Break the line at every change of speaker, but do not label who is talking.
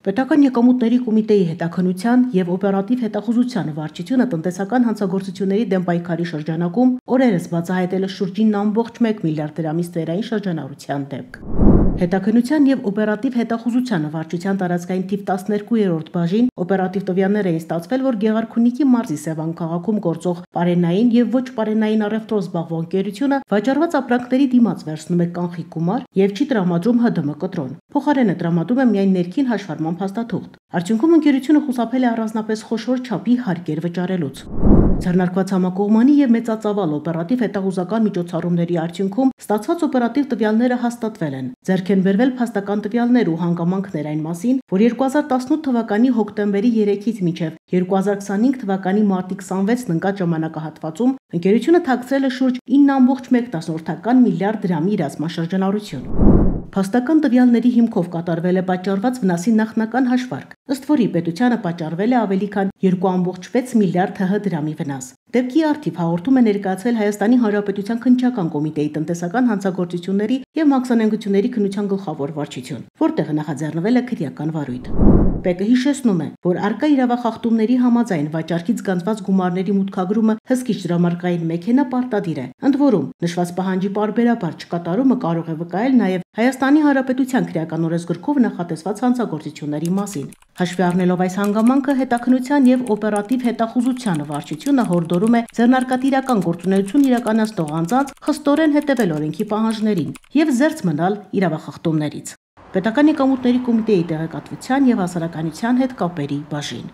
Պետական եկամուտների կոմիտեի հետաքննության և օպերատիվ հետախուզության վարչությունը տնտեսական հանցագործությունների դեմ պայքարի շրջանակում օրերս բացահայտել է շուրջ 9,1 միլիարդ դրամի ստվերային շրջանառության դեպք։ Հետաքննության և օպերատիվ հետախուզության վարչության տարածքային թիվ 12-րդ բաժին օպերատիվ տվյալներ էին ստացվել, որ Գեղարքունիքի մարզի Սևան քաղաքում գործող պարենային և ոչ պարենային առևտրով զբաղվող ընկերությունը վաճառված ապրանքների դիմաց վերցնում է կանխիկ գումար և չի տրամադրում ՀԴՄ կտրոն։ Փոխարենը տրամադրում է միայն ներքին հաշվառման փաստաթուղթ։ Արդյունքում ընկերությունը խուսափել է առանձնապես խոշոր չափի հարկեր վճարելուց։ Ձեռնարկված համակողմանի և մեծածավալ օպերատիվ հետախուզական միջոցառումների արդյունքում ստացված օպերատիվ տվյալները հաստատվել են։ Ձեռք են բերվել փաստական տվյալներ ու հանգամանքներ այն մասին, որ 2018 թվականի հոկտեմբերի 3-ից մինչև 2025 թվականի մարտի 26-ն ընկած ժամանակահատվածում ընկերությունը թաքցրել է շուրջ 9,1 միլիարդ դրամի իրացման շրջանառություն։ Փաստական տվյալների հիմքով կատարվել է պատճառված վնասի նախնական հաշվարկ, ըստ որի պետությանը պատճառվել է ավելի քան 2,6 միլիարդ ՀՀ դրամի վնաս։ Դեպքի առթիվ հաղորդում է ներկայացել Հայաստանի Հանրապետության քննչական կոմիտեի տնտեսական հանցագործությունների և մաքսանենգությունների քննության գլխավոր վարչություն, որտեղ նախաձեռնվել է քրեական վարույթ։ ՊԵԿ-ը հիշեցնում է, որ առկա իրավախախտումների համաձայն վաճառքից գանձված գումարների մուտքագրումը հսկիչ դրամարկղային մեքենա պարտադիր է, ընդ որում նշված պահանջի պարբերաբար չկատարումը կարող է վկայել նաև Հայաստանի Հանրապետության քրեական օրենսգրքով նախատեսված հանցագործությունների մասին։ Հաշվի առնելով այս հանգամանքը, հետաքննության և օպերատիվ հետախուզության վարչությունը հորդորում է ձեռնարկատիրական գործունեություն իրականացնող անձանց խստորեն հետևել օրենքի պահանջներին և զերծ մնալ իրավախախտումներից։ Պետական եկամուտների կոմիտեի տեղեկատվության և հասարակայնության հետ կապերի բաժին։